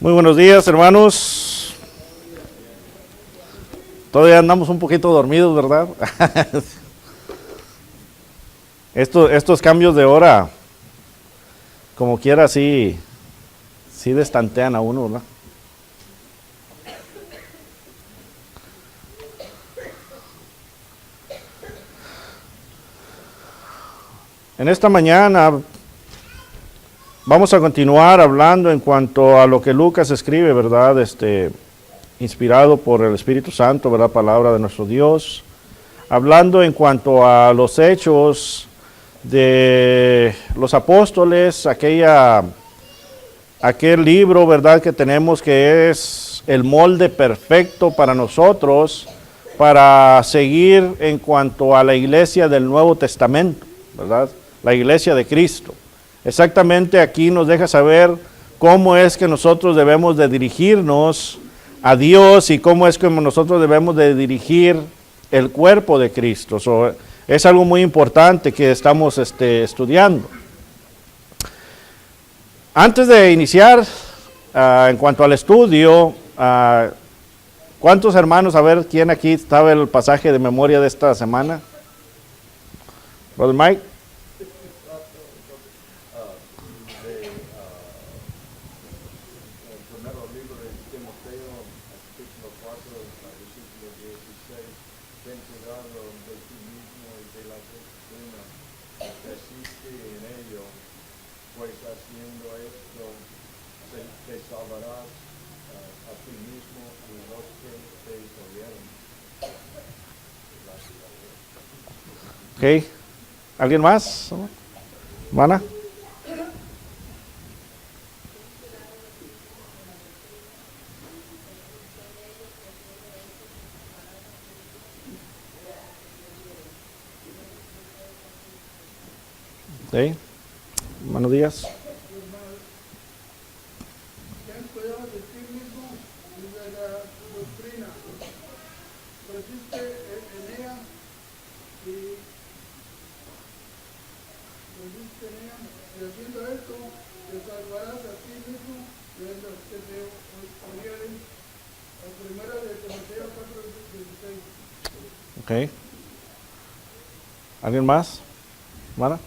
Muy buenos días, hermanos. Todavía andamos un poquito dormidos, ¿verdad? Estos cambios de hora, como quiera, sí destantean a uno, ¿verdad? En esta mañana vamos a continuar hablando en cuanto a lo que Lucas escribe, ¿verdad? Inspirado por el Espíritu Santo, ¿verdad? Palabra de nuestro Dios. Hablando en cuanto a los hechos de los apóstoles, aquel libro, ¿verdad? Que tenemos que es el molde perfecto para nosotros, para seguir en cuanto a la iglesia del Nuevo Testamento, ¿verdad? La iglesia de Cristo. Exactamente aquí nos deja saber cómo es que nosotros debemos de dirigirnos a Dios y cómo es que nosotros debemos de dirigir el cuerpo de Cristo. Es algo muy importante que estamos estudiando. Antes de iniciar, en cuanto al estudio, ¿cuántos hermanos, a ver quién aquí estaba el pasaje de memoria de esta semana? Brother Mike. Ok, ¿alguien más? ¿Mana? Ok, Hermano Díaz. Ok. ¿Alguien más? ¿Mara?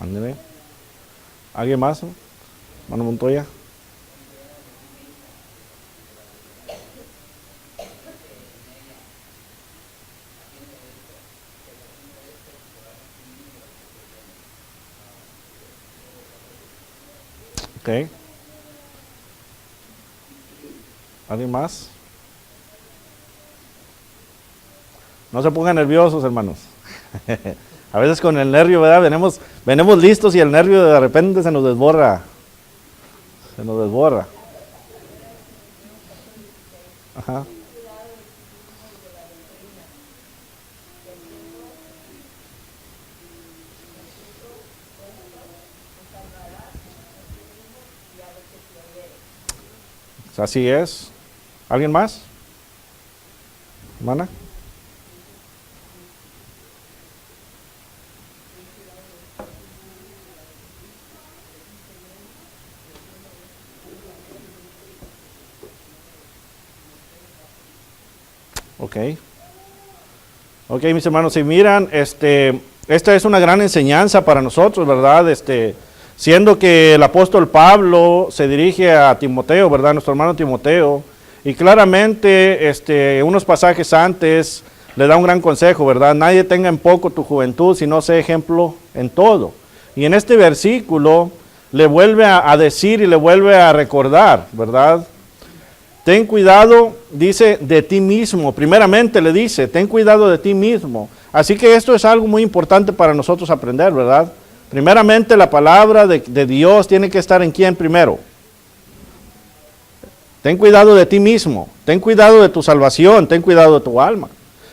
Ándale. ¿Alguien más? Mano Montoya. Ok. ¿Alguien más? No se pongan nerviosos, hermanos. A veces con el nervio, ¿verdad? Venimos listos y el nervio de repente se nos desborra. Se nos desborra. Ajá. Así es. ¿Alguien más? ¿Hermana? Ok, mis hermanos, si miran, esta es una gran enseñanza para nosotros, ¿verdad? Siendo que el apóstol Pablo se dirige a Timoteo, ¿verdad? Nuestro hermano Timoteo, y claramente, unos pasajes antes le da un gran consejo, ¿verdad? Nadie tenga en poco tu juventud, sino sé ejemplo en todo. Y en este versículo le vuelve a decir y le vuelve a recordar, ¿verdad? Ten cuidado, dice, de ti mismo. Primeramente le dice, ten cuidado de ti mismo. Así que esto es algo muy importante para nosotros aprender, ¿verdad? Primeramente la palabra de Dios tiene que estar en quién primero. Ten cuidado de ti mismo, ten cuidado de tu salvación, ten cuidado de tu alma.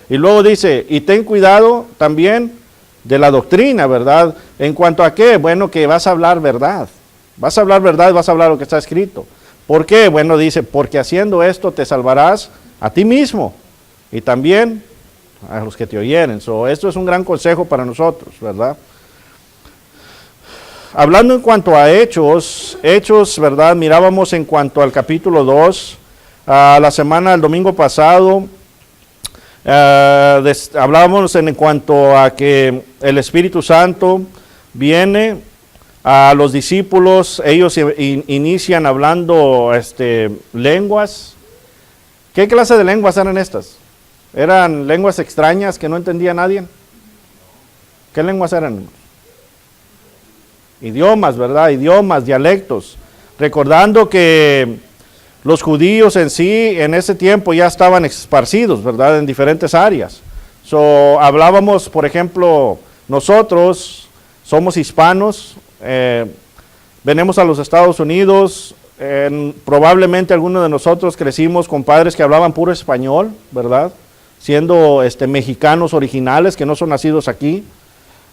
Y luego dice, y ten cuidado también de la doctrina, ¿verdad? ¿En cuanto a qué? Bueno, que vas a hablar verdad. Vas a hablar verdad y vas a hablar lo que está escrito. ¿Por qué? Bueno, dice, porque haciendo esto te salvarás a ti mismo y también a los que te oyeren. Esto es un gran consejo para nosotros, ¿verdad? Hablando en cuanto a Hechos, ¿verdad? Mirábamos en cuanto al capítulo 2, el domingo pasado, hablábamos en cuanto a que el Espíritu Santo viene a los discípulos, ellos inician hablando lenguas. ¿Qué clase de lenguas eran estas? ¿Eran lenguas extrañas que no entendía nadie? ¿Qué lenguas eran? Idiomas, ¿verdad? Idiomas, dialectos. Recordando que los judíos en sí, en ese tiempo ya estaban esparcidos, ¿verdad? En diferentes áreas. Hablábamos, por ejemplo, nosotros somos hispanos, venimos a los Estados Unidos, probablemente algunos de nosotros crecimos con padres que hablaban puro español, ¿verdad? Siendo mexicanos originales que no son nacidos aquí.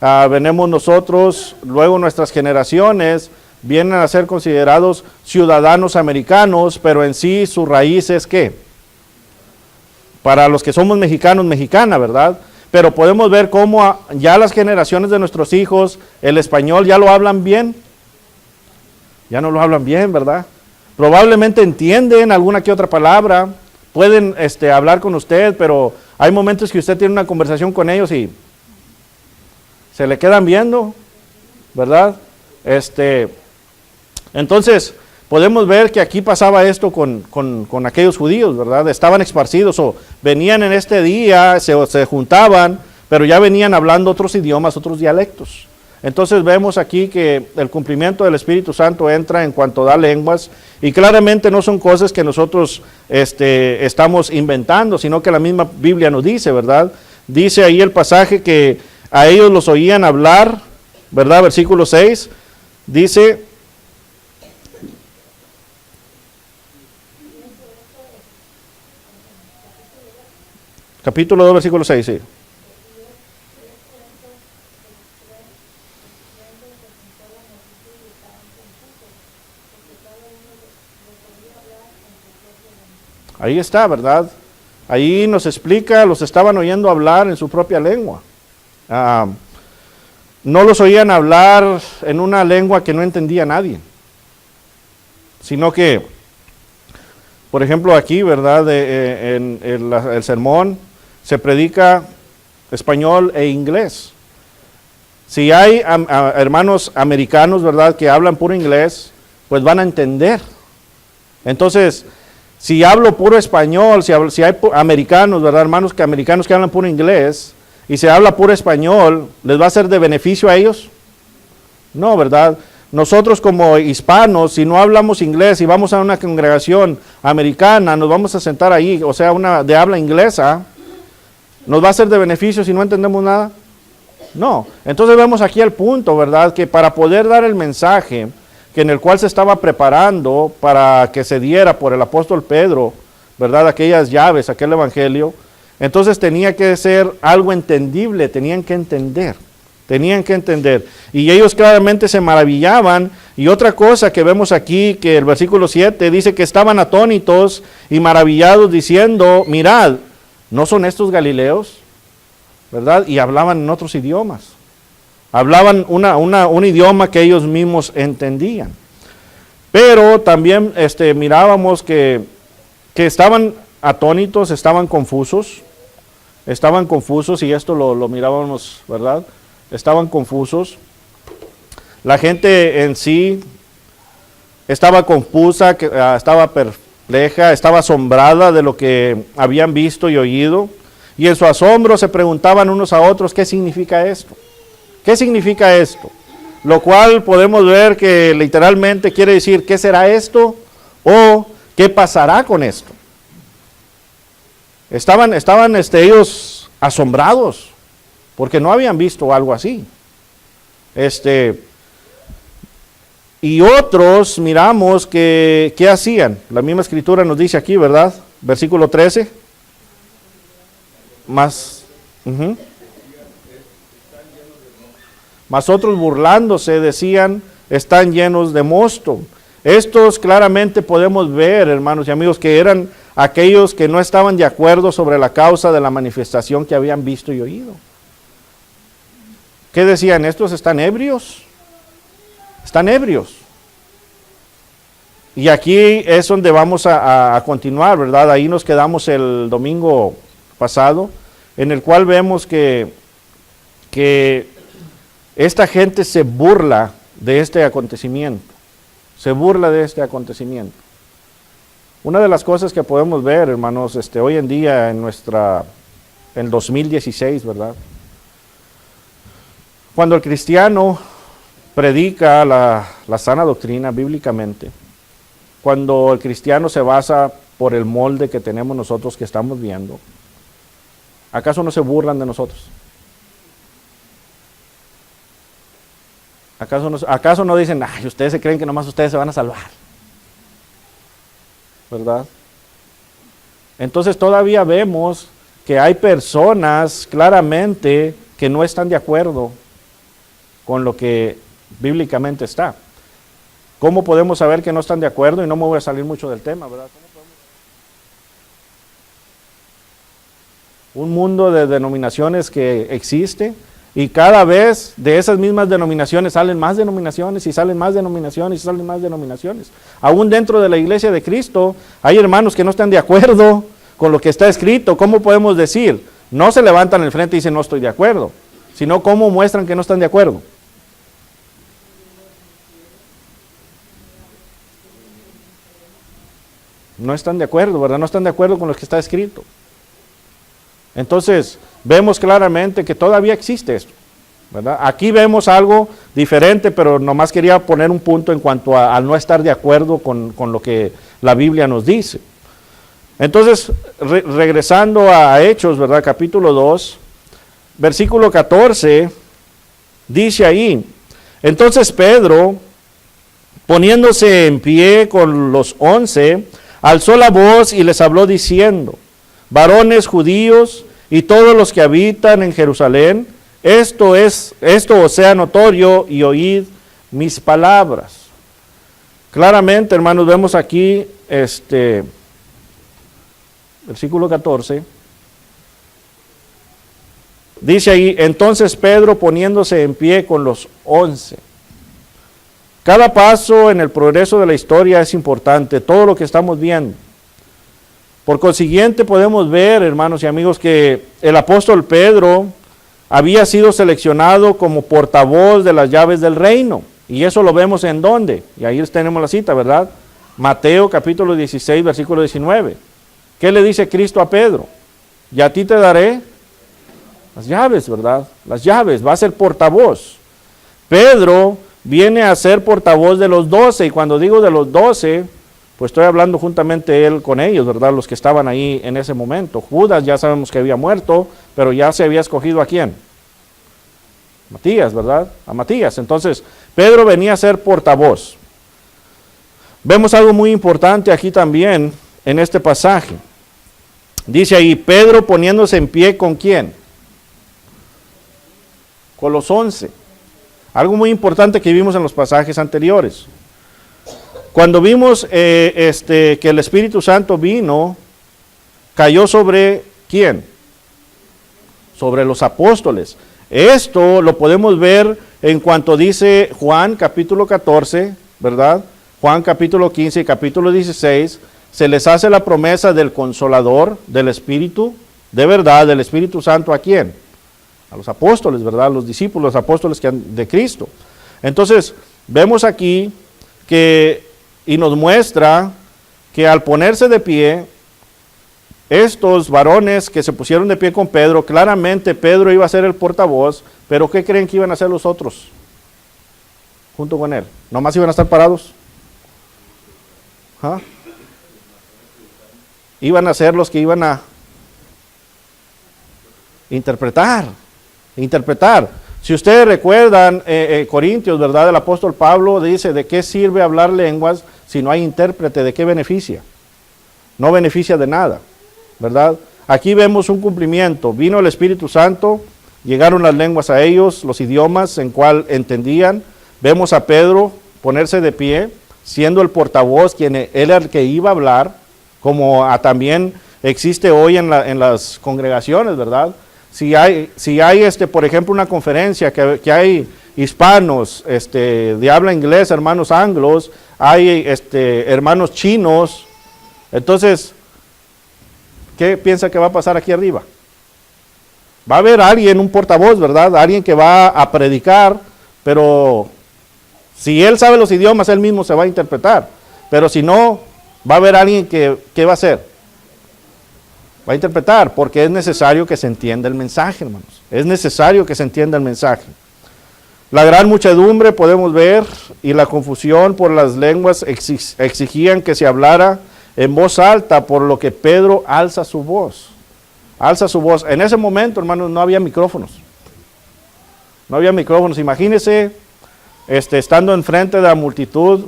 Venimos nosotros, luego nuestras generaciones vienen a ser considerados ciudadanos americanos, pero en sí su raíz es ¿qué? Para los que somos mexicanos, mexicana, ¿verdad? Pero podemos ver cómo ya las generaciones de nuestros hijos, el español ya lo hablan bien. Ya no lo hablan bien, ¿verdad? Probablemente entienden alguna que otra palabra, pueden hablar con usted, pero hay momentos que usted tiene una conversación con ellos y se le quedan viendo, ¿verdad? Entonces, podemos ver que aquí pasaba esto con aquellos judíos, ¿verdad? Estaban esparcidos o venían en este día, se juntaban, pero ya venían hablando otros idiomas, otros dialectos. Entonces vemos aquí que el cumplimiento del Espíritu Santo entra en cuanto da lenguas, y claramente no son cosas que nosotros estamos inventando, sino que la misma Biblia nos dice, ¿verdad? Dice ahí el pasaje que a ellos los oían hablar, ¿verdad? Versículo 6, dice: capítulo 2, versículo 6, sí. Ahí está, ¿verdad? Ahí nos explica, los estaban oyendo hablar en su propia lengua. No los oían hablar en una lengua que no entendía nadie, sino que, por ejemplo, aquí, ¿verdad? En el sermón se predica español e inglés. Si hay hermanos americanos, ¿verdad?, que hablan puro inglés, pues van a entender. Entonces, si hablo puro español, si hay americanos, ¿verdad?, americanos que hablan puro inglés, y se habla puro español, ¿les va a ser de beneficio a ellos? No, ¿verdad? Nosotros como hispanos, si no hablamos inglés y vamos a una congregación americana, nos vamos a sentar ahí, o sea, una de habla inglesa, ¿nos va a ser de beneficio si no entendemos nada? No. Entonces vemos aquí el punto, ¿verdad?, que para poder dar el mensaje que en el cual se estaba preparando para que se diera por el apóstol Pedro, ¿verdad?, aquellas llaves, aquel evangelio, entonces tenía que ser algo entendible, tenían que entender. Y ellos claramente se maravillaban. Y otra cosa que vemos aquí, que el versículo 7 dice que estaban atónitos y maravillados diciendo: mirad, ¿no son estos galileos? ¿Verdad? Y hablaban en otros idiomas. Hablaban un idioma que ellos mismos entendían. Pero también mirábamos que estaban atónitos, estaban confusos, y esto lo mirábamos, ¿verdad? Estaban confusos. La gente en sí estaba confusa, estaba perpleja, estaba asombrada de lo que habían visto y oído, y en su asombro se preguntaban unos a otros: ¿qué significa esto? ¿Qué significa esto? Lo cual podemos ver que literalmente quiere decir: ¿qué será esto? O ¿qué pasará con esto? Estaban ellos asombrados, porque no habían visto algo así. Y otros miramos que, ¿qué hacían? La misma escritura nos dice aquí, ¿verdad? Versículo 13. Más otros burlándose decían: están llenos de mosto. Estos claramente podemos ver, hermanos y amigos, que eran aquellos que no estaban de acuerdo sobre la causa de la manifestación que habían visto y oído. ¿Qué decían? Estos están ebrios. Están ebrios. Y aquí es donde vamos a continuar, ¿verdad? Ahí nos quedamos el domingo pasado, en el cual vemos que esta gente se burla de este acontecimiento. Se burla de este acontecimiento. Una de las cosas que podemos ver, hermanos, hoy en día en 2016, ¿verdad? Cuando el cristiano predica la sana doctrina bíblicamente, cuando el cristiano se basa por el molde que tenemos nosotros que estamos viendo, ¿acaso no se burlan de nosotros? ¿Acaso no dicen, ay, ustedes se creen que nomás ustedes se van a salvar? ¿Verdad? Entonces todavía vemos que hay personas claramente que no están de acuerdo con lo que bíblicamente está. ¿Cómo podemos saber que no están de acuerdo? Y no me voy a salir mucho del tema, ¿verdad? Un mundo de denominaciones que existe, y cada vez de esas mismas denominaciones salen más denominaciones, y salen más denominaciones, y salen más denominaciones. Aún dentro de la iglesia de Cristo hay hermanos que no están de acuerdo con lo que está escrito. ¿Cómo podemos decir? No se levantan en el frente y dicen no estoy de acuerdo, sino cómo muestran que no están de acuerdo. No están de acuerdo, ¿verdad? No están de acuerdo con lo que está escrito. Entonces, vemos claramente que todavía existe esto, ¿verdad? Aquí vemos algo diferente, pero nomás quería poner un punto en cuanto al no estar de acuerdo con lo que la Biblia nos dice. Entonces, regresando a Hechos, ¿verdad? Capítulo 2, versículo 14, dice ahí, entonces Pedro, poniéndose en pie con los 11, alzó la voz y les habló diciendo, varones judíos y todos los que habitan en Jerusalén, esto os sea notorio y oíd mis palabras. Claramente, hermanos, vemos aquí versículo 14. Dice ahí, entonces Pedro poniéndose en pie con los 11. Cada paso en el progreso de la historia es importante, todo lo que estamos viendo. Por consiguiente podemos ver, hermanos y amigos, que el apóstol Pedro había sido seleccionado como portavoz de las llaves del reino. Y eso lo vemos en dónde. Y ahí tenemos la cita, ¿verdad? Mateo capítulo 16, versículo 19. ¿Qué le dice Cristo a Pedro? Y a ti te daré las llaves, ¿verdad? Las llaves, va a ser portavoz. Pedro viene a ser portavoz de los 12, y cuando digo de los 12, pues estoy hablando juntamente él con ellos, ¿verdad? Los que estaban ahí en ese momento. Judas ya sabemos que había muerto, pero ya se había escogido ¿a quién? Matías, ¿verdad? A Matías. Entonces, Pedro venía a ser portavoz. Vemos algo muy importante aquí también en este pasaje. Dice ahí, Pedro poniéndose en pie ¿con quién? Con los 11. Algo muy importante que vimos en los pasajes anteriores. Cuando vimos que el Espíritu Santo vino, cayó sobre ¿quién? Sobre los apóstoles. Esto lo podemos ver en cuanto dice Juan capítulo 14, ¿verdad? Juan capítulo 15 y capítulo 16, se les hace la promesa del Consolador, del Espíritu, de verdad, del Espíritu Santo, ¿a quién? A los apóstoles, ¿verdad? Los discípulos, los apóstoles de Cristo. Entonces, vemos aquí y nos muestra que al ponerse de pie, estos varones que se pusieron de pie con Pedro, claramente Pedro iba a ser el portavoz, pero ¿qué creen que iban a hacer los otros? Junto con él. ¿Nomás iban a estar parados? ¿Ah? Iban a ser los que iban a interpretar. Si ustedes recuerdan, Corintios, ¿verdad? El apóstol Pablo dice, ¿de qué sirve hablar lenguas si no hay intérprete? ¿De qué beneficia? No beneficia de nada, ¿verdad? Aquí vemos un cumplimiento. Vino el Espíritu Santo, llegaron las lenguas a ellos, los idiomas en cual entendían. Vemos a Pedro ponerse de pie, siendo el portavoz, él era el que iba a hablar, como también existe hoy en las congregaciones, ¿verdad? Si hay por ejemplo, una conferencia que hay hispanos, de habla inglés, hermanos anglos, hay hermanos chinos, entonces, ¿qué piensa que va a pasar aquí arriba? Va a haber alguien, un portavoz, ¿verdad? Alguien que va a predicar, pero si él sabe los idiomas, él mismo se va a interpretar. Pero si no, va a haber alguien que, ¿qué va a hacer? Va a interpretar, porque es necesario que se entienda el mensaje, hermanos. Es necesario que se entienda el mensaje. La gran muchedumbre, podemos ver, y la confusión por las lenguas exigían que se hablara en voz alta, por lo que Pedro alza su voz. Alza su voz. En ese momento, hermanos, no había micrófonos. No había micrófonos. Imagínese, estando enfrente de la multitud,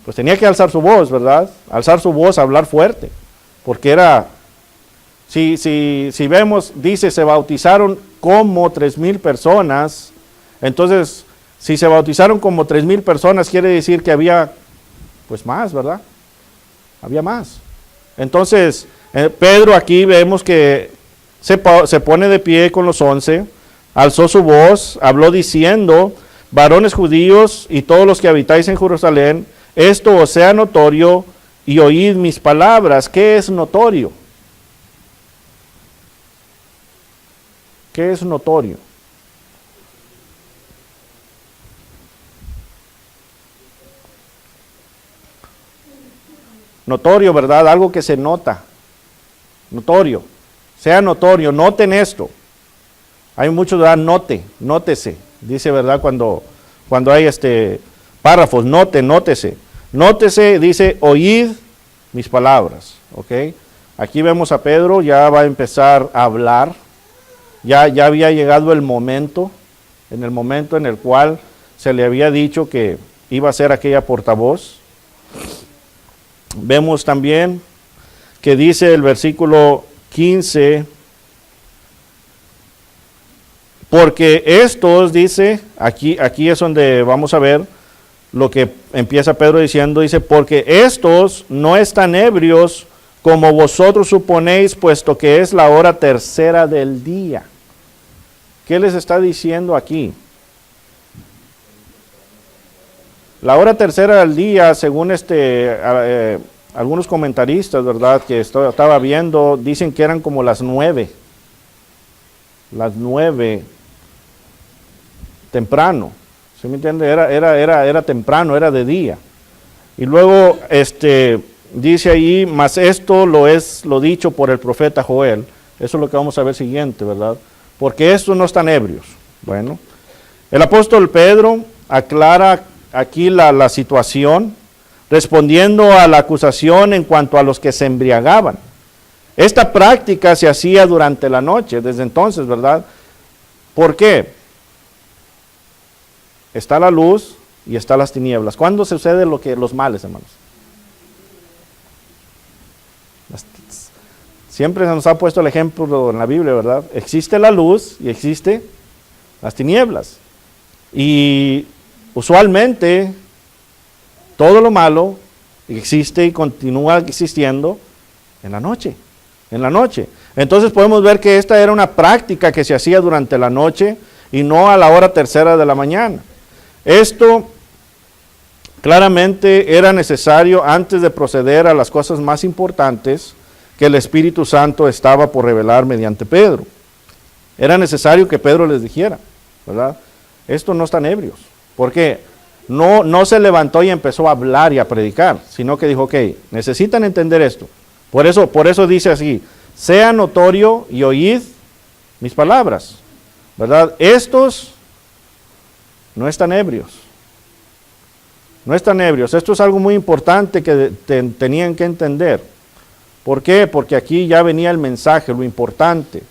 pues tenía que alzar su voz, ¿verdad? Alzar su voz, hablar fuerte. Porque era, si vemos, dice, se bautizaron como 3,000 personas. Entonces, si se bautizaron como 3,000 personas, quiere decir que había, pues más, ¿verdad? Había más. Entonces, Pedro aquí vemos que se pone de pie con los 11, alzó su voz, habló diciendo: varones judíos y todos los que habitáis en Jerusalén, esto os sea notorio y oíd mis palabras. ¿Qué es notorio? ¿Qué es notorio? Notorio, ¿verdad? Algo que se nota. Notorio. Sea notorio. Noten esto. Hay muchos, ¿verdad? Nótese. Dice, ¿verdad? Cuando hay párrafos, nótese. Nótese, dice, oíd mis palabras. ¿Ok? Aquí vemos a Pedro, ya va a empezar a hablar. Ya había llegado el momento en el cual se le había dicho que iba a ser aquella portavoz. Vemos también que dice el versículo 15, porque estos, dice, aquí es donde vamos a ver lo que empieza Pedro diciendo, dice, porque estos no están ebrios como vosotros suponéis, puesto que es la hora tercera del día. ¿Qué les está diciendo aquí? La hora tercera del día, según algunos comentaristas, ¿verdad?, que estaba viendo, dicen que eran como las 9. Las 9, temprano. ¿Sí me entiende? Era temprano, era de día. Y luego, dice ahí, mas esto lo dicho por el profeta Joel. Eso es lo que vamos a ver siguiente, ¿verdad? Porque estos no están ebrios. Bueno, el apóstol Pedro aclara aquí la situación, respondiendo a la acusación en cuanto a los que se embriagaban. Esta práctica se hacía durante la noche, desde entonces, ¿verdad? ¿Por qué? Está la luz y está las tinieblas. ¿Cuándo sucede los males, hermanos? Siempre se nos ha puesto el ejemplo en la Biblia, ¿verdad? Existe la luz y existe las tinieblas. Y usualmente todo lo malo existe y continúa existiendo en la noche. En la noche. Entonces podemos ver que esta era una práctica que se hacía durante la noche y no a la hora tercera de la mañana. Esto claramente era necesario antes de proceder a las cosas más importantes que el Espíritu Santo estaba por revelar mediante Pedro. Era necesario que Pedro les dijera, ¿verdad? Estos no están ebrios. ¿Por qué? No se levantó y empezó a hablar y a predicar, sino que dijo, ok, necesitan entender esto. Por eso dice así, sea notorio y oíd mis palabras, ¿verdad? Estos no están ebrios. No están ebrios. Esto es algo muy importante que tenían que entender. ¿Por qué? Porque aquí ya venía el mensaje, lo importante,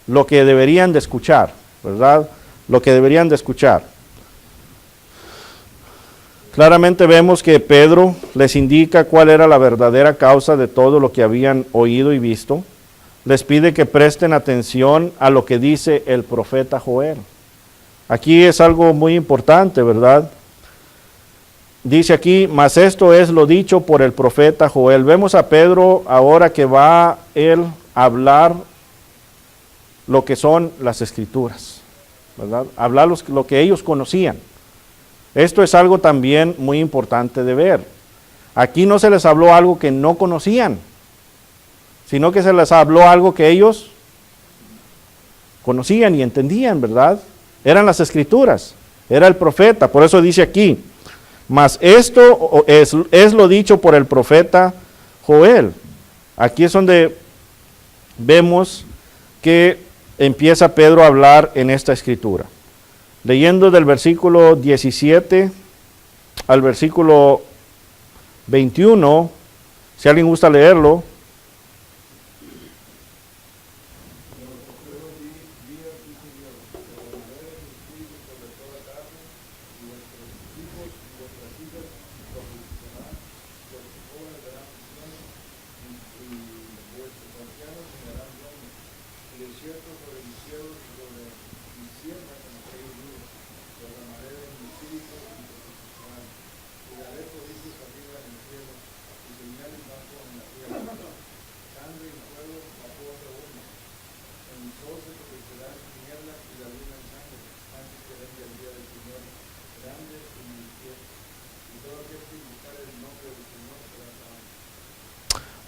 lo que deberían de escuchar, ¿verdad? Lo que deberían de escuchar. Claramente vemos que Pedro les indica cuál era la verdadera causa de todo lo que habían oído y visto. Les pide que presten atención a lo que dice el profeta Joel. Aquí es algo muy importante, ¿verdad? dice aquí, mas esto es lo dicho por el profeta Joel. Vemos a Pedro ahora que va él a hablar lo que son las escrituras, ¿verdad? Hablar lo que ellos conocían. Esto es algo también muy importante de ver. Aquí no se les habló algo que no conocían, sino que se les habló algo que ellos conocían y entendían, ¿verdad? Eran las escrituras, era el profeta. Por eso dice aquí, mas esto es lo dicho por el profeta Joel. Aquí es donde vemos que empieza Pedro a hablar en esta escritura. Leyendo del versículo 17 al versículo 21, si alguien gusta leerlo.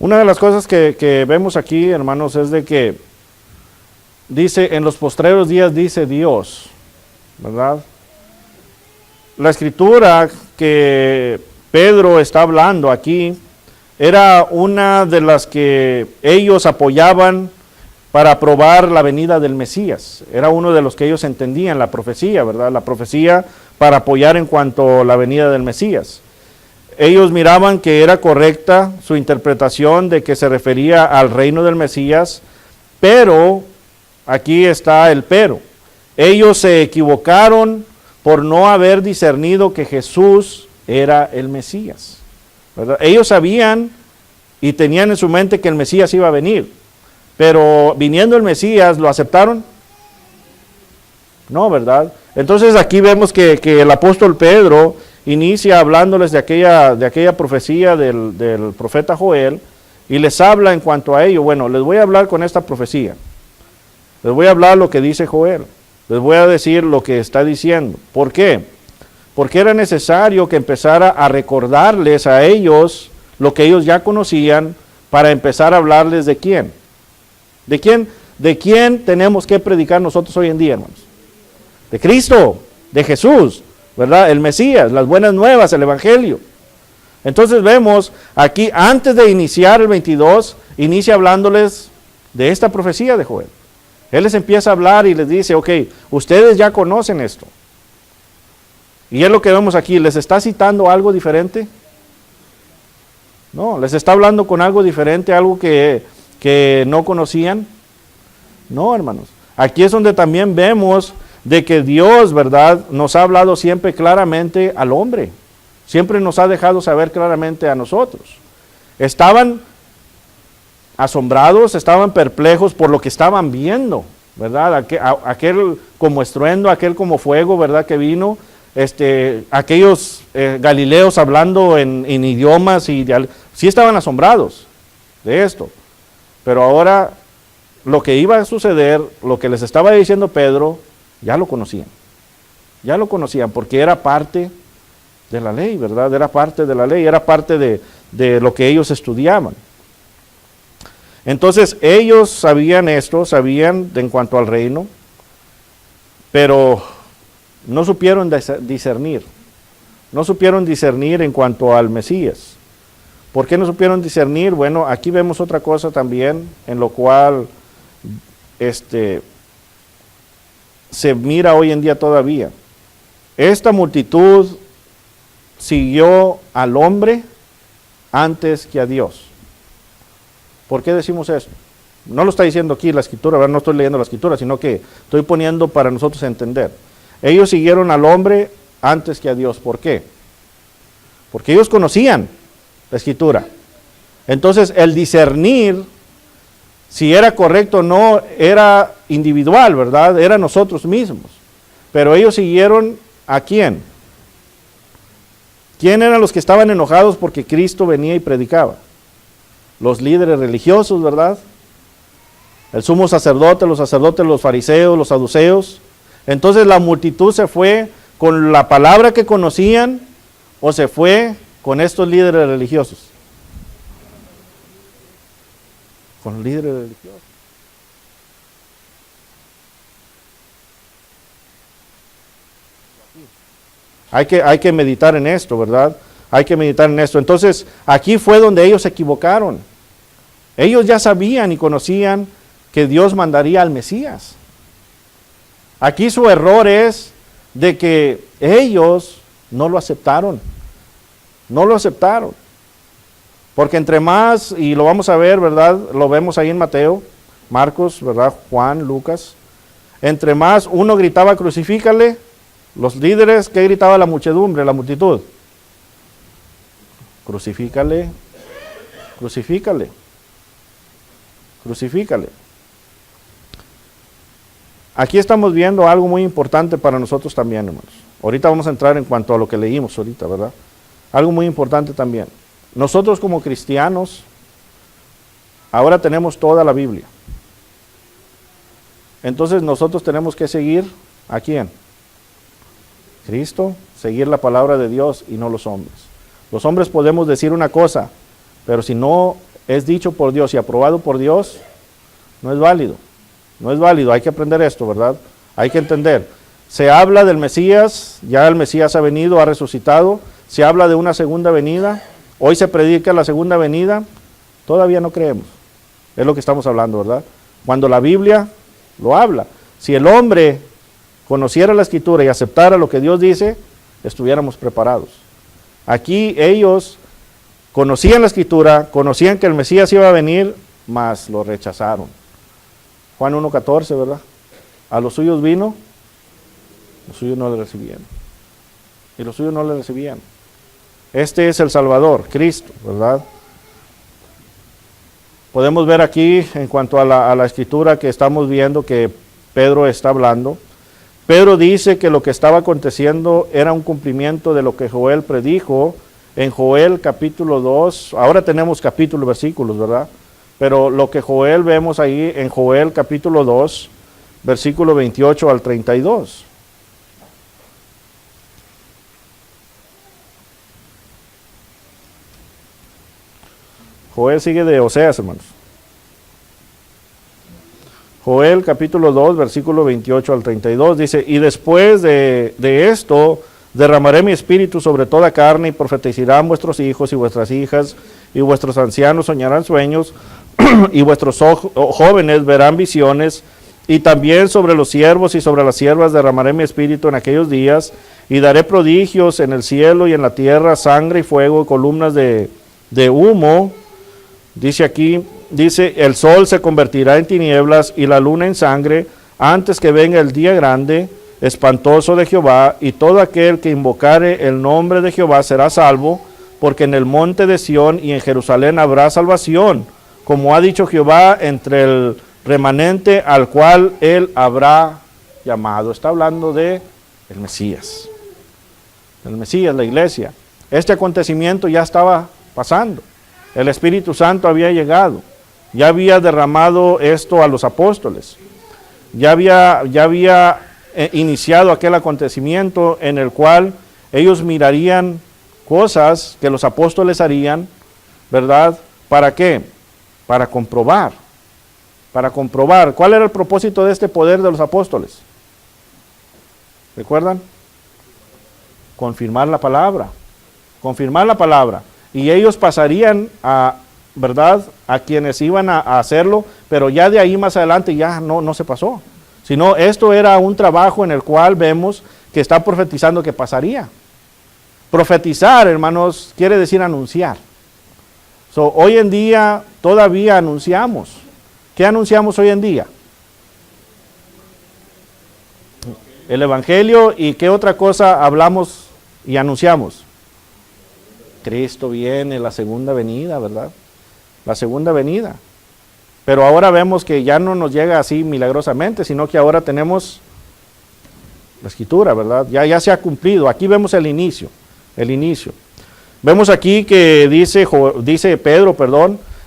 Una de las cosas que vemos aquí, hermanos, es de que dice, en los postreros días dice Dios, ¿verdad? La escritura que Pedro está hablando aquí era una de las que ellos apoyaban para aprobar la venida del Mesías. Era uno de los que ellos entendían, la profecía, ¿verdad? La profecía para apoyar en cuanto a la venida del Mesías. Ellos miraban que era correcta su interpretación de que se refería al reino del Mesías, pero, aquí está el pero, ellos se equivocaron por no haber discernido que Jesús era el Mesías, ¿verdad? Ellos sabían y tenían en su mente que el Mesías iba a venir, pero viniendo el Mesías, ¿lo aceptaron? No, ¿verdad? Entonces aquí vemos que el apóstol Pedro inicia hablándoles de aquella profecía del profeta Joel y les habla en cuanto a ello. Bueno, les voy a hablar con esta profecía. Les voy a hablar lo que dice Joel. Les voy a decir lo que está diciendo. ¿Por qué? Porque era necesario que empezara a recordarles a ellos lo que ellos ya conocían para empezar a hablarles de quién. ¿De quién? ¿De quién tenemos que predicar nosotros hoy en día, hermanos? De Cristo, de Jesús, ¿verdad? El Mesías, las buenas nuevas, el Evangelio. Entonces vemos aquí, antes de iniciar el 22, inicia hablándoles de esta profecía de Joel. Él les empieza a hablar y les dice, ok, ustedes ya conocen esto. Y es lo que vemos aquí, ¿les está citando algo diferente? No, ¿les está hablando con algo diferente, algo que no conocían? No, hermanos. Aquí es donde también vemos de que Dios, ¿verdad?, nos ha hablado siempre claramente al hombre. Siempre nos ha dejado saber claramente a nosotros. Estaban asombrados, estaban perplejos por lo que estaban viendo, ¿verdad? Aquel como estruendo, aquel como fuego, ¿verdad?, que vino. Aquellos galileos hablando en idiomas, sí estaban asombrados de esto. Pero ahora lo que iba a suceder, lo que les estaba diciendo Pedro, ya lo conocían. Ya lo conocían porque era parte de la ley, ¿verdad? Era parte de la ley, era parte de lo que ellos estudiaban. Entonces ellos sabían esto, sabían en cuanto al reino, pero no supieron discernir. No supieron discernir en cuanto al Mesías. ¿Por qué no supieron discernir? Bueno, aquí vemos otra cosa también, en lo cual se mira hoy en día todavía. Esta multitud siguió al hombre antes que a Dios. ¿Por qué decimos eso? No lo está diciendo aquí la escritura, ¿verdad? No estoy leyendo la escritura, sino que estoy poniendo para nosotros entender. Ellos siguieron al hombre antes que a Dios. ¿Por qué? Porque ellos conocían la escritura. Entonces el discernir si era correcto o no era individual, ¿verdad? Era nosotros mismos. Pero ellos siguieron ¿a quién? ¿Quién eran los que estaban enojados porque Cristo venía y predicaba? Los líderes religiosos, ¿verdad? El sumo sacerdote, los fariseos, los saduceos. Entonces la multitud se fue con la palabra que conocían o se fue con estos líderes religiosos. Con los líderes religiosos. Hay que meditar en esto, ¿verdad? Hay que meditar en esto. Entonces, aquí fue donde ellos se equivocaron. Ellos ya sabían y conocían que Dios mandaría al Mesías. Aquí su error es de que ellos no lo aceptaron. No lo aceptaron. Porque entre más, y lo vamos a ver, ¿verdad? Lo vemos ahí en Mateo, Marcos, ¿verdad? Juan, Lucas. Entre más uno gritaba, crucifícale. Los líderes, ¿qué gritaba la muchedumbre, la multitud? Crucifícale, crucifícale, crucifícale. Aquí estamos viendo algo muy importante para nosotros también, hermanos. Ahorita vamos a entrar en cuanto a lo que leímos ahorita, ¿verdad? Algo muy importante también. Nosotros como cristianos, ahora tenemos toda la Biblia. Entonces nosotros tenemos que seguir, ¿a quién? Cristo, seguir la palabra de Dios y no los hombres. Los hombres podemos decir una cosa, pero si no es dicho por Dios y aprobado por Dios, no es válido. No es válido, hay que aprender esto, ¿verdad? Hay que entender. Se habla del Mesías, ya el Mesías ha venido, ha resucitado. Se habla de una segunda venida. Hoy se predica la segunda venida. Todavía no creemos. Es lo que estamos hablando, ¿verdad? Cuando la Biblia lo habla. Si el hombre conociera la Escritura y aceptara lo que Dios dice, estuviéramos preparados. Aquí ellos conocían la Escritura, conocían que el Mesías iba a venir, mas lo rechazaron. Juan 1:14, ¿verdad? A los suyos vino, los suyos no le recibían. Y los suyos no le recibían. Este es el Salvador, Cristo, ¿verdad? Podemos ver aquí, en cuanto a la Escritura que estamos viendo, que Pedro está hablando. Pedro dice que lo que estaba aconteciendo era un cumplimiento de lo que Joel predijo en Joel capítulo 2. Ahora tenemos capítulos, versículos, ¿verdad? Pero lo que Joel vemos ahí en Joel capítulo 2, versículo 28 al 32. Joel sigue de Oseas, hermanos. Joel capítulo 2, versículo 28 al 32, dice, y después de esto, derramaré mi espíritu sobre toda carne y profetizarán vuestros hijos y vuestras hijas, y vuestros ancianos soñarán sueños, y vuestros jóvenes verán visiones, y también sobre los siervos y sobre las siervas derramaré mi espíritu en aquellos días, y daré prodigios en el cielo y en la tierra, sangre y fuego, y columnas de humo. Dice aquí, dice, el sol se convertirá en tinieblas y la luna en sangre, antes que venga el día grande, espantoso de Jehová, y todo aquel que invocare el nombre de Jehová será salvo, porque en el monte de Sión y en Jerusalén habrá salvación, como ha dicho Jehová, entre el remanente al cual él habrá llamado. Está hablando de el Mesías. El Mesías, la iglesia. Este acontecimiento ya estaba pasando. El Espíritu Santo había llegado. Ya había derramado esto a los apóstoles. Ya había iniciado aquel acontecimiento en el cual ellos mirarían cosas que los apóstoles harían, ¿verdad? ¿Para qué? Para comprobar. Para comprobar. ¿Cuál era el propósito de este poder de los apóstoles? ¿Recuerdan? Confirmar la palabra. Confirmar la palabra. Y ellos pasarían a, ¿verdad?, a quienes iban a hacerlo, pero ya de ahí más adelante ya no se pasó. Sino esto era un trabajo en el cual vemos que está profetizando que pasaría. Profetizar, hermanos, quiere decir anunciar. Hoy en día todavía anunciamos. ¿Qué anunciamos hoy en día? El Evangelio. ¿Y qué otra cosa hablamos y anunciamos? Cristo viene, la segunda venida, ¿verdad? La segunda venida. Pero ahora vemos que ya no nos llega así milagrosamente, sino que ahora tenemos la Escritura, ¿verdad? Ya se ha cumplido. Aquí vemos el inicio. Vemos aquí que dice Pedro,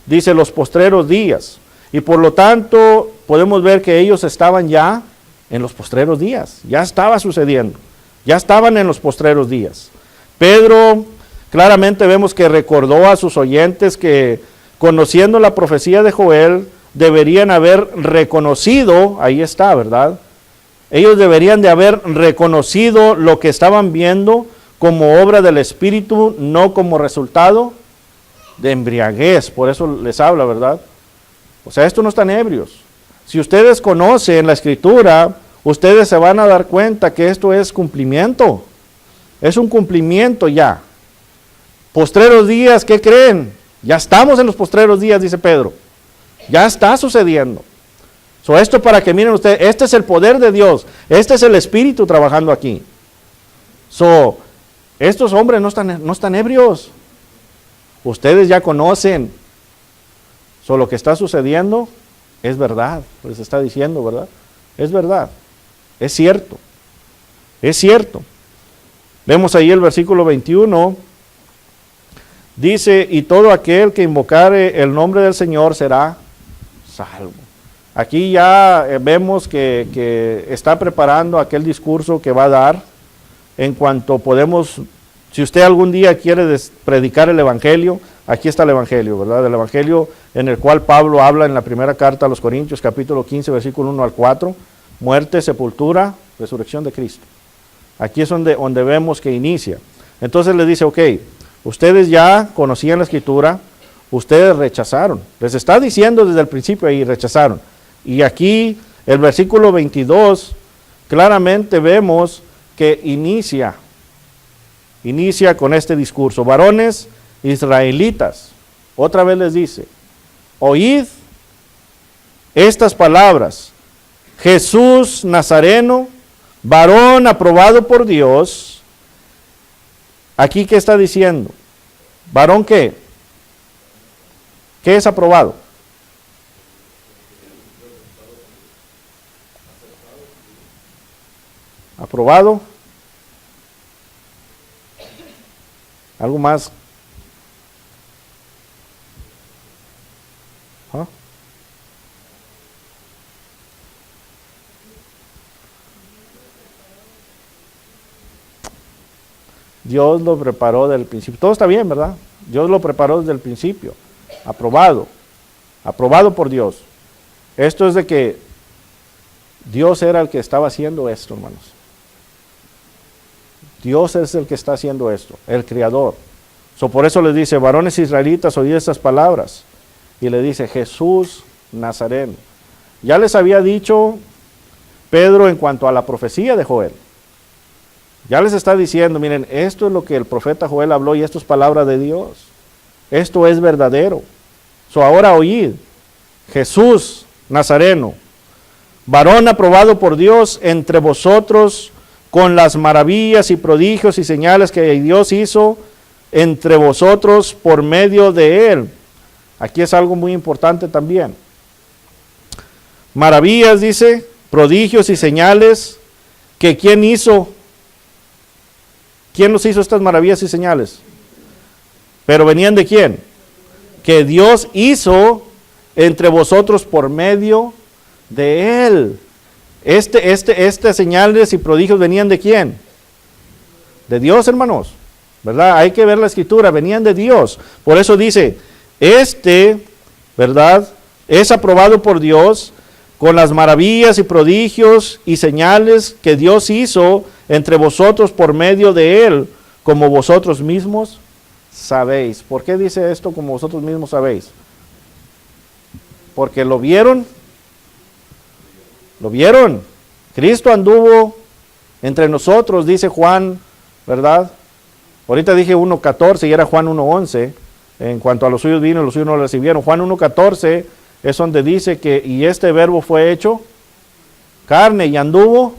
dice los postreros días. Y por lo tanto podemos ver que ellos estaban ya en los postreros días. Ya estaba sucediendo. Ya estaban en los postreros días. Pedro claramente vemos que recordó a sus oyentes que, conociendo la profecía de Joel, deberían haber reconocido, ahí está, ¿verdad? Ellos deberían de haber reconocido lo que estaban viendo como obra del Espíritu, no como resultado de embriaguez. Por eso les habla, ¿verdad? O sea, estos no están ebrios. Si ustedes conocen la Escritura, ustedes se van a dar cuenta que esto es cumplimiento. Es un cumplimiento ya. Postreros días, ¿qué creen? Ya estamos en los postreros días, dice Pedro. Ya está sucediendo. Esto para que miren ustedes, este es el poder de Dios. Este es el Espíritu trabajando aquí. Estos hombres no están ebrios. Ustedes ya conocen. Lo que está sucediendo es verdad. Les está diciendo, ¿verdad? Es verdad. Es cierto. Es cierto. Vemos ahí el versículo 21. Dice, y todo aquel que invocare el nombre del Señor será salvo. Aquí ya vemos que está preparando aquel discurso que va a dar en cuanto podemos, si usted algún día quiere predicar el Evangelio, aquí está el Evangelio, ¿verdad? El Evangelio en el cual Pablo habla en la primera carta a los Corintios, capítulo 15, versículo 1 al 4, muerte, sepultura, resurrección de Cristo. Aquí es donde vemos que inicia. Entonces le dice, ok, ustedes ya conocían la Escritura, ustedes rechazaron. Les está diciendo desde el principio ahí, rechazaron. Y aquí el versículo 22, claramente vemos que inicia con este discurso. Varones israelitas, otra vez les dice, oíd estas palabras. Jesús Nazareno, varón aprobado por Dios. Aquí, ¿qué está diciendo? ¿Varón qué? ¿Qué es aprobado? ¿Aprobado? ¿Algo más? ¿Ah? Dios lo preparó desde el principio. Todo está bien, ¿verdad? Dios lo preparó desde el principio. Aprobado. Aprobado por Dios. Esto es de que Dios era el que estaba haciendo esto, hermanos. Dios es el que está haciendo esto, el Creador. Por eso les dice, varones israelitas, oíd estas palabras. Y le dice, Jesús Nazareno. Ya les había dicho Pedro en cuanto a la profecía de Joel. Ya les está diciendo, miren, esto es lo que el profeta Joel habló y esto es palabra de Dios. Esto es verdadero. Ahora oíd, Jesús Nazareno, varón aprobado por Dios entre vosotros con las maravillas y prodigios y señales que Dios hizo entre vosotros por medio de él. Aquí es algo muy importante también. Maravillas, dice, prodigios y señales que ¿quién hizo? ¿Quién nos hizo estas maravillas y señales? Pero venían de ¿quién? Que Dios hizo entre vosotros por medio de él. Estas señales y prodigios venían de ¿quién? De Dios, hermanos. ¿Verdad? Hay que ver la Escritura, venían de Dios. Por eso dice, ¿verdad? Es aprobado por Dios con las maravillas y prodigios y señales que Dios hizo entre vosotros por medio de él, como vosotros mismos sabéis. ¿Por qué dice esto como vosotros mismos sabéis? Porque lo vieron. Lo vieron. Cristo anduvo entre nosotros, dice Juan, ¿verdad? Ahorita dije 1:14 y era Juan 1:11. En cuanto a los suyos vino, los suyos no lo recibieron. Juan 1:14 es donde dice que, y este verbo fue hecho carne y anduvo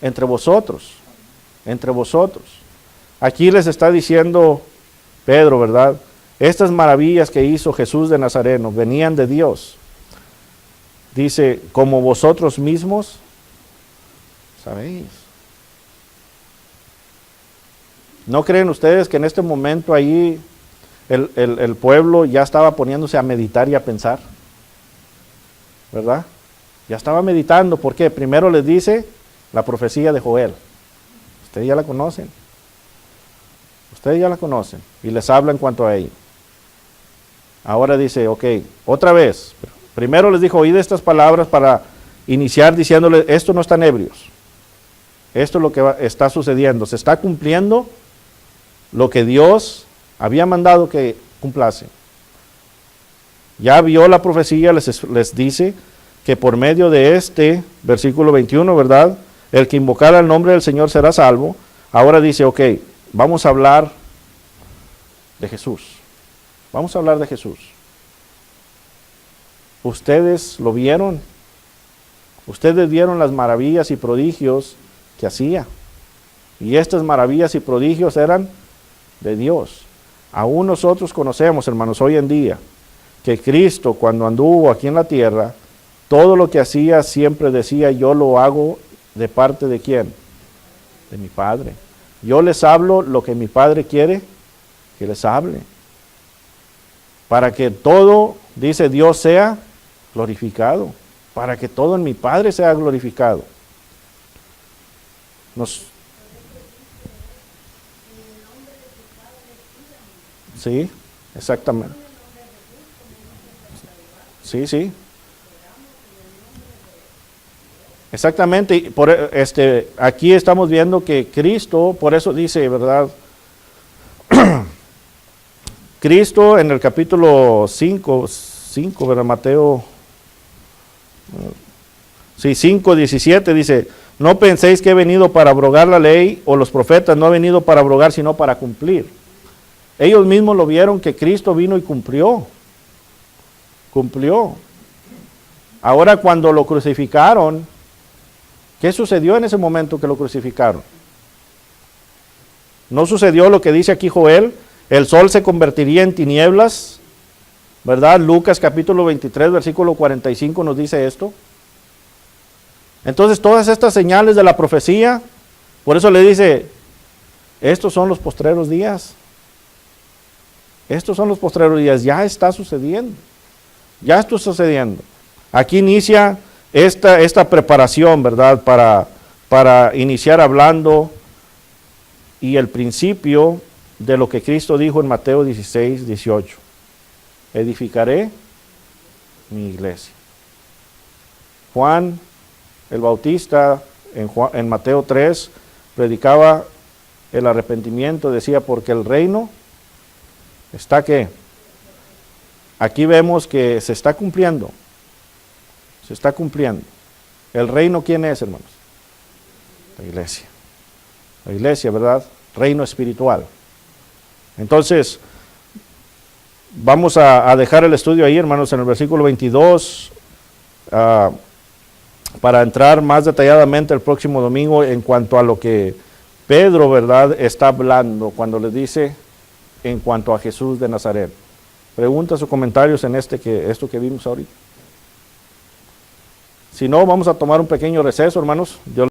entre vosotros. Entre vosotros. Aquí les está diciendo Pedro, ¿verdad? Estas maravillas que hizo Jesús de Nazareno venían de Dios. Dice, como vosotros mismos sabéis. ¿No creen ustedes que en este momento ahí el pueblo ya estaba poniéndose a meditar y a pensar? ¿Verdad? Ya estaba meditando. ¿Por qué? Primero les dice la profecía de Joel. Ustedes ya la conocen. Ustedes ya la conocen. Y les habla en cuanto a ella. Ahora dice, ok, otra vez. Primero les dijo, oíd estas palabras para iniciar diciéndoles, esto no están ebrios. Esto es lo que está sucediendo. Se está cumpliendo lo que Dios había mandado que cumplase. Ya vio la profecía, les dice que por medio de este versículo 21, ¿verdad? El que invocara el nombre del Señor será salvo. Ahora dice, ok, vamos a hablar de Jesús. Vamos a hablar de Jesús. ¿Ustedes lo vieron? Ustedes vieron las maravillas y prodigios que hacía. Y estas maravillas y prodigios eran de Dios. Aún nosotros conocemos, hermanos, hoy en día, que Cristo cuando anduvo aquí en la tierra, todo lo que hacía siempre decía, yo lo hago de parte de ¿quién? De mi Padre. Yo les hablo lo que mi Padre quiere que les hable. Para que todo, dice Dios, sea glorificado. Para que todo en mi Padre sea glorificado. Sí, exactamente. Sí, sí. Exactamente. Y aquí estamos viendo que Cristo, por eso dice, ¿verdad? Cristo en el capítulo 5, ¿verdad? Mateo, sí, 5:17 dice, no penséis que he venido para abrogar la ley o los profetas, no he venido para abrogar, sino para cumplir. Ellos mismos lo vieron que Cristo vino y cumplió. Cumplió. Ahora cuando lo crucificaron, ¿qué sucedió en ese momento que lo crucificaron? ¿No sucedió lo que dice aquí Joel? El sol se convertiría en tinieblas, ¿verdad? Lucas capítulo 23, versículo 45 nos dice esto. Entonces todas estas señales de la profecía, por eso le dice, estos son los postreros días. Estos son los postreros días, ya está sucediendo. Ya está sucediendo. Aquí inicia esta preparación, ¿verdad? Para iniciar hablando y el principio de lo que Cristo dijo en Mateo 16:18. Edificaré mi iglesia. Juan el Bautista en Mateo 3 predicaba el arrepentimiento, decía, porque el reino está ¿qué? Aquí vemos que se está cumpliendo. Se está cumpliendo. ¿El reino quién es, hermanos? La iglesia. La iglesia, ¿verdad? Reino espiritual. Entonces, vamos a dejar el estudio ahí, hermanos, en el versículo 22, para entrar más detalladamente el próximo domingo en cuanto a lo que Pedro, ¿verdad?, está hablando cuando le dice en cuanto a Jesús de Nazaret. Preguntas o comentarios en esto que vimos ahorita. Si no, vamos a tomar un pequeño receso, hermanos. Dios